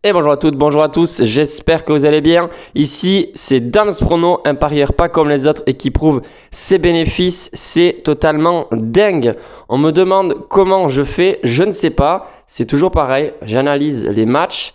Et bonjour à toutes, bonjour à tous, j'espère que vous allez bien. Ici, c'est Dams Prono, un parieur pas comme les autres et qui prouve ses bénéfices. C'est totalement dingue. On me demande comment je fais, je ne sais pas. C'est toujours pareil, j'analyse les matchs,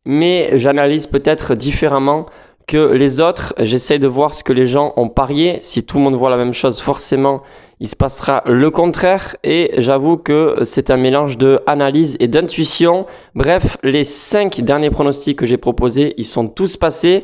mais j'analyse peut-être différemment que les autres. J'essaye de voir ce que les gens ont parié. Si tout le monde voit la même chose, forcément, il se passera le contraire. Et j'avoue que c'est un mélange d'analyse et d'intuition. Bref, les 5 derniers pronostics que j'ai proposés, ils sont tous passés.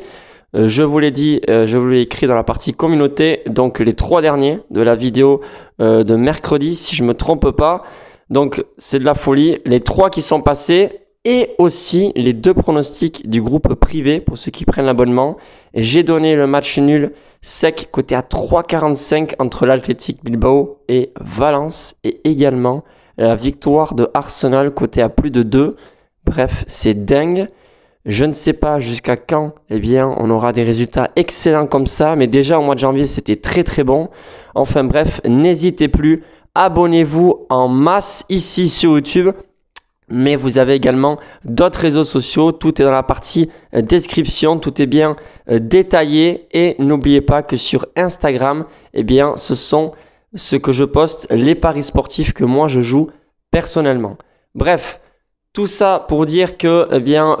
Je vous l'ai dit, je vous l'ai écrit dans la partie communauté. Donc les 3 derniers de la vidéo de mercredi, si je ne me trompe pas. Donc c'est de la folie. Les 3 qui sont passés. Et aussi les 2 pronostics du groupe privé pour ceux qui prennent l'abonnement. J'ai donné le match nul sec côté à 3,45 entre l'Athletic Bilbao et Valence. Et également la victoire de Arsenal côté à plus de 2. Bref, c'est dingue. Je ne sais pas jusqu'à quand on aura des résultats excellents comme ça. Mais déjà au mois de janvier, c'était très très bon. Enfin bref, n'hésitez plus. Abonnez-vous en masse ici sur YouTube. Mais vous avez également d'autres réseaux sociaux, tout est dans la partie description, tout est bien détaillé. Et n'oubliez pas que sur Instagram, ce sont ce que je poste, les paris sportifs que moi je joue personnellement. Bref, tout ça pour dire que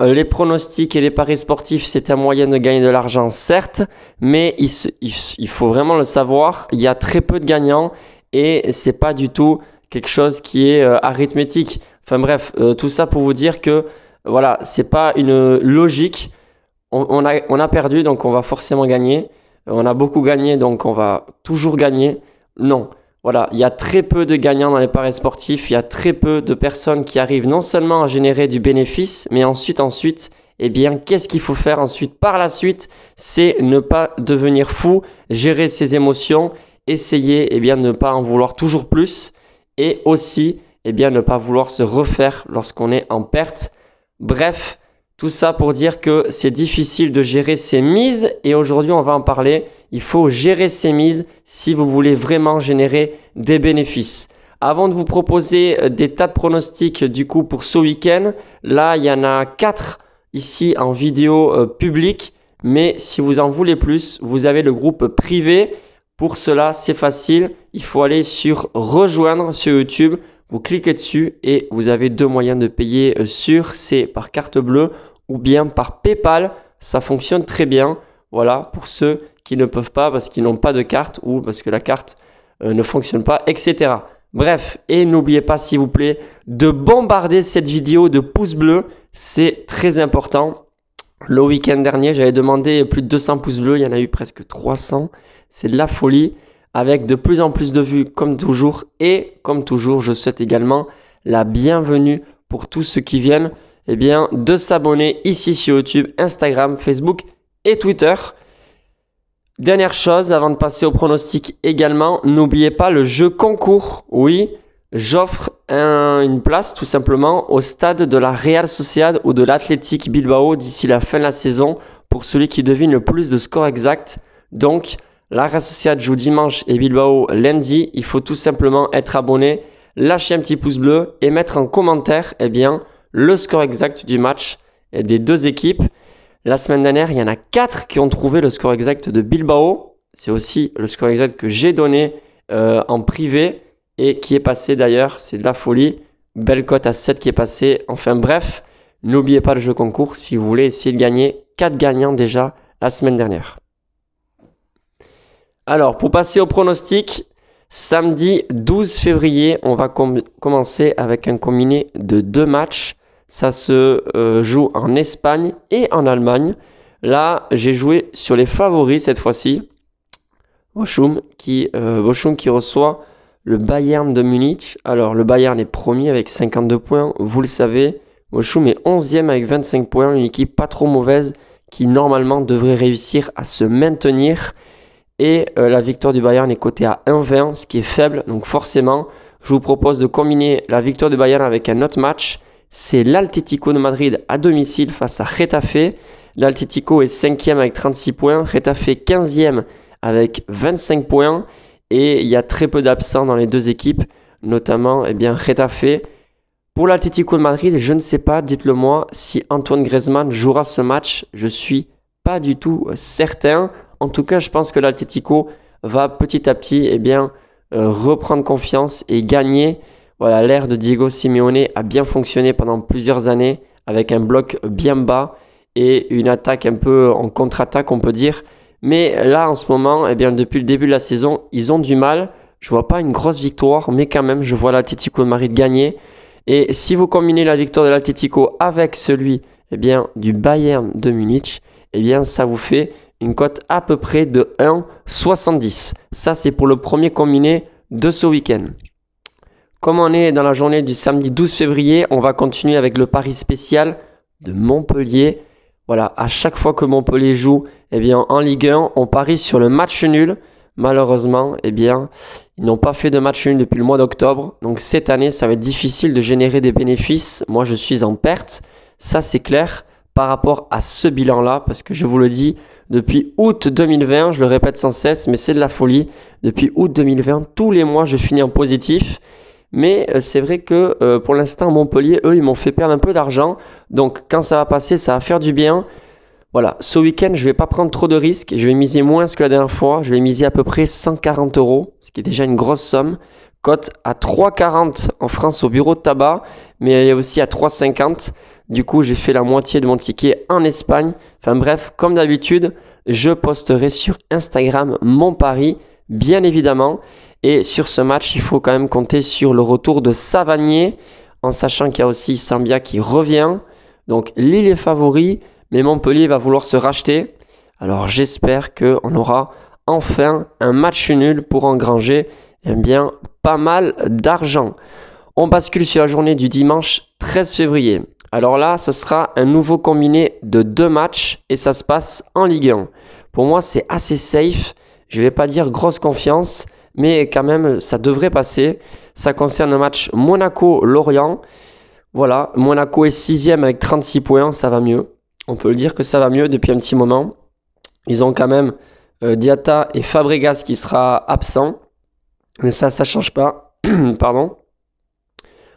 les pronostics et les paris sportifs, c'est un moyen de gagner de l'argent, certes, mais il faut vraiment le savoir, il y a très peu de gagnants et c'est pas du tout quelque chose qui est arithmétique. Enfin bref, tout ça pour vous dire que voilà, c'est pas une logique. On a perdu, donc on va forcément gagner. On a beaucoup gagné, donc on va toujours gagner. Non, voilà, il y a très peu de gagnants dans les paris sportifs. Il y a très peu de personnes qui arrivent non seulement à générer du bénéfice, mais ensuite, qu'est-ce qu'il faut faire ensuite? Par la suite, c'est ne pas devenir fou, gérer ses émotions, essayer de ne pas en vouloir toujours plus et aussi ne pas vouloir se refaire lorsqu'on est en perte. Bref, tout ça pour dire que c'est difficile de gérer ses mises et aujourd'hui on va en parler. Il faut gérer ses mises si vous voulez vraiment générer des bénéfices. Avant de vous proposer des tas de pronostics du coup pour ce week-end, là il y en a 4 ici en vidéo publique, mais si vous en voulez plus, vous avez le groupe privé. Pour cela, c'est facile, il faut aller sur rejoindre sur YouTube. Vous cliquez dessus et vous avez 2 moyens de payer c'est par carte bleue ou bien par PayPal. Ça fonctionne très bien. Voilà, pour ceux qui ne peuvent pas parce qu'ils n'ont pas de carte ou parce que la carte ne fonctionne pas, etc. Bref, et n'oubliez pas s'il vous plaît de bombarder cette vidéo de pouces bleus. C'est très important. Le week-end dernier, j'avais demandé plus de 200 pouces bleus. Il y en a eu presque 300. C'est de la folie. Avec de plus en plus de vues comme toujours. Et comme toujours, je souhaite également la bienvenue pour tous ceux qui viennent de s'abonner ici sur YouTube, Instagram, Facebook et Twitter. Dernière chose avant de passer au pronostic également, n'oubliez pas le jeu concours. Oui, j'offre une place tout simplement au stade de la Real Sociedad ou de l'Athletic Bilbao d'ici la fin de la saison pour celui qui devine le plus de score exact. Donc, la Real Sociedad joue dimanche et Bilbao lundi. Il faut tout simplement être abonné, lâcher un petit pouce bleu et mettre en commentaire le score exact du match des 2 équipes. La semaine dernière, il y en a 4 qui ont trouvé le score exact de Bilbao. C'est aussi le score exact que j'ai donné en privé et qui est passé d'ailleurs. C'est de la folie. Belle cote à 7 qui est passée. Enfin bref, n'oubliez pas le jeu concours si vous voulez essayer de gagner. 4 gagnants déjà la semaine dernière. Alors, pour passer au pronostic, samedi 12 février, on va commencer avec un combiné de 2 matchs. Ça se joue en Espagne et en Allemagne. Là, j'ai joué sur les favoris cette fois-ci. Bochum qui reçoit le Bayern de Munich. Alors, le Bayern est premier avec 52 points, vous le savez. Bochum est 11e avec 25 points, une équipe pas trop mauvaise qui normalement devrait réussir à se maintenir. Et la victoire du Bayern est cotée à 1,20, ce qui est faible. Donc forcément, je vous propose de combiner la victoire du Bayern avec un autre match. C'est l'Atlético de Madrid à domicile face à Getafe. L'Atlético est 5e avec 36 points. Getafe 15e avec 25 points. Et il y a très peu d'absents dans les 2 équipes. Notamment Getafe Pour l'Atlético de Madrid, je ne sais pas, dites-le moi, si Antoine Griezmann jouera ce match. Je suis pas du tout certain. En tout cas, je pense que l'Atlético va petit à petit reprendre confiance et gagner. Voilà, l'ère de Diego Simeone a bien fonctionné pendant plusieurs années avec un bloc bien bas et une attaque un peu en contre-attaque, on peut dire. Mais là, en ce moment, depuis le début de la saison, ils ont du mal. Je vois pas une grosse victoire, mais quand même, je vois l'Atlético de Madrid gagner. Et si vous combinez la victoire de l'Atlético avec celui du Bayern de Munich, ça vous fait une cote à peu près de 1,70. Ça, c'est pour le premier combiné de ce week-end. Comme on est dans la journée du samedi 12 février, on va continuer avec le pari spécial de Montpellier. Voilà, à chaque fois que Montpellier joue en Ligue 1, on parie sur le match nul. Malheureusement, ils n'ont pas fait de match nul depuis le mois d'octobre. Donc cette année, ça va être difficile de générer des bénéfices. Moi, je suis en perte. Ça, c'est clair par rapport à ce bilan-là. Parce que je vous le dis, depuis août 2020, je le répète sans cesse, mais c'est de la folie. Depuis août 2020, tous les mois, je finis en positif. Mais c'est vrai que pour l'instant, Montpellier, eux, ils m'ont fait perdre un peu d'argent. Donc quand ça va passer, ça va faire du bien. Voilà, ce week-end, je ne vais pas prendre trop de risques. Je vais miser moins que la dernière fois. Je vais miser à peu près 140 €, ce qui est déjà une grosse somme. Cote à 3,40 en France au bureau de tabac, mais il y a aussi à 3,50. Du coup, j'ai fait la moitié de mon ticket en Espagne. Enfin bref, comme d'habitude, je posterai sur Instagram mon pari, bien évidemment. Et sur ce match, il faut quand même compter sur le retour de Savanier, en sachant qu'il y a aussi Sambia qui revient. Donc Lille est favori, mais Montpellier va vouloir se racheter. Alors j'espère qu'on aura enfin un match nul pour engranger pas mal d'argent. On bascule sur la journée du dimanche 13 février. Alors là, ce sera un nouveau combiné de 2 matchs et ça se passe en Ligue 1. Pour moi, c'est assez safe. Je ne vais pas dire grosse confiance, mais quand même, ça devrait passer. Ça concerne le match Monaco-Lorient. Voilà, Monaco est 6e avec 36 points, ça va mieux. On peut le dire que ça va mieux depuis un petit moment. Ils ont quand même Diatta et Fabregas qui sera absent. Mais ça ne change pas. Pardon.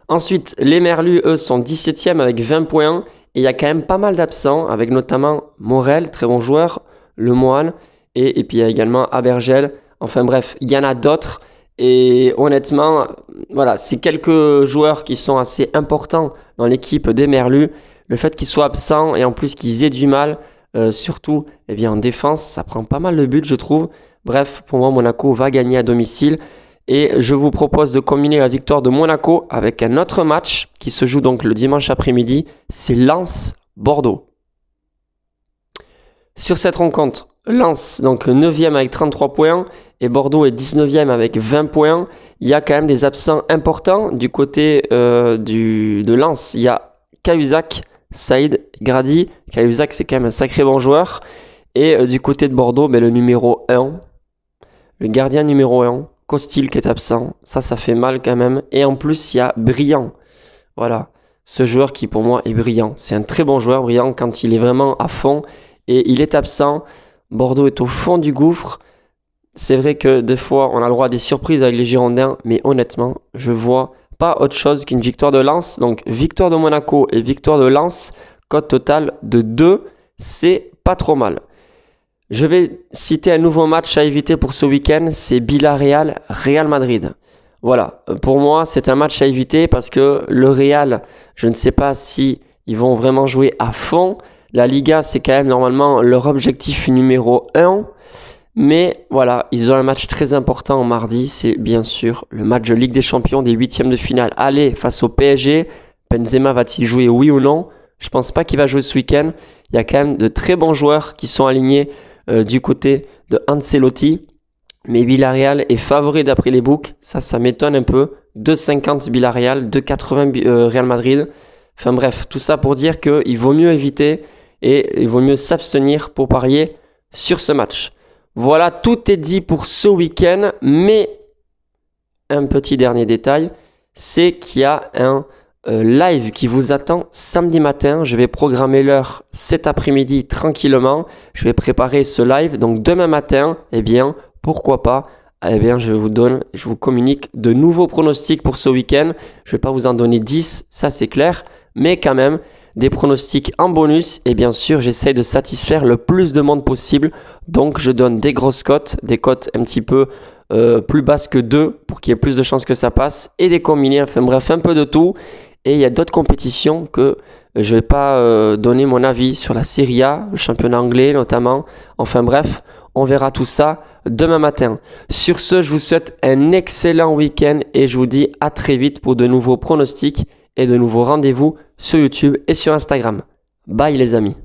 Ensuite, les Merlus, eux, sont 17e avec 20 points. Et il y a quand même pas mal d'absents, avec notamment Morel, très bon joueur, Lemoine, et puis il y a également Abergel. Enfin bref, il y en a d'autres. Et honnêtement, voilà, c'est quelques joueurs qui sont assez importants dans l'équipe des Merlus. Le fait qu'ils soient absents et en plus qu'ils aient du mal, surtout en défense, ça prend pas mal de buts, je trouve. Bref, pour moi, Monaco va gagner à domicile. Et je vous propose de combiner la victoire de Monaco avec un autre match qui se joue donc le dimanche après-midi. C'est Lens-Bordeaux. Sur cette rencontre, Lens, donc 9e avec 33 points et Bordeaux est 19e avec 20 points. Il y a quand même des absents importants du côté de Lens. Il y a Cahuzac, Saïd, Grady. Cahuzac, c'est quand même un sacré bon joueur. Et du côté de Bordeaux, le numéro 1, le gardien numéro 1, Costil qui est absent. Ça fait mal quand même. Et en plus, il y a Briand. Voilà, ce joueur qui pour moi est brillant. C'est un très bon joueur, Briand, quand il est vraiment à fond. Et il est absent. Bordeaux est au fond du gouffre. C'est vrai que des fois, on a le droit à des surprises avec les Girondins. Mais honnêtement, je vois pas autre chose qu'une victoire de Lens. Donc, victoire de Monaco et victoire de Lens. Cote totale de 2. C'est pas trop mal. Je vais citer un nouveau match à éviter pour ce week-end. C'est Villarreal-Real Madrid. Voilà, pour moi, c'est un match à éviter parce que le Real, je ne sais pas si ils vont vraiment jouer à fond. La Liga, c'est quand même normalement leur objectif numéro 1. Mais voilà, ils ont un match très important en mardi. C'est bien sûr le match de Ligue des Champions des 8e de finale. Aller face au PSG. Benzema va-t-il jouer, oui ou non? Je pense pas qu'il va jouer ce week-end. Il y a quand même de très bons joueurs qui sont alignés du côté de Ancelotti. Mais Villarreal est favori d'après les books. Ça m'étonne un peu. 2,50 Villarreal, 2,80 Real Madrid. Enfin bref, tout ça pour dire qu'il vaut mieux éviter et il vaut mieux s'abstenir pour parier sur ce match. Voilà, tout est dit pour ce week-end. Mais un petit dernier détail, c'est qu'il y a un live qui vous attend samedi matin. Je vais programmer l'heure cet après-midi tranquillement. Je vais préparer ce live. Donc demain matin, pourquoi pas, eh bien, je vous communique de nouveaux pronostics pour ce week-end. Je ne vais pas vous en donner 10, ça c'est clair, mais quand même, des pronostics en bonus. Et bien sûr, j'essaie de satisfaire le plus de monde possible. Donc, je donne des grosses cotes, des cotes un petit peu plus basses que 2 pour qu'il y ait plus de chances que ça passe, et des combinés, enfin bref, un peu de tout. Et il y a d'autres compétitions que je ne vais pas donner mon avis sur la Serie A, le championnat anglais notamment. Enfin bref, on verra tout ça demain matin. Sur ce, je vous souhaite un excellent week-end et je vous dis à très vite pour de nouveaux pronostics et de nouveaux rendez-vous sur YouTube et sur Instagram. Bye les amis.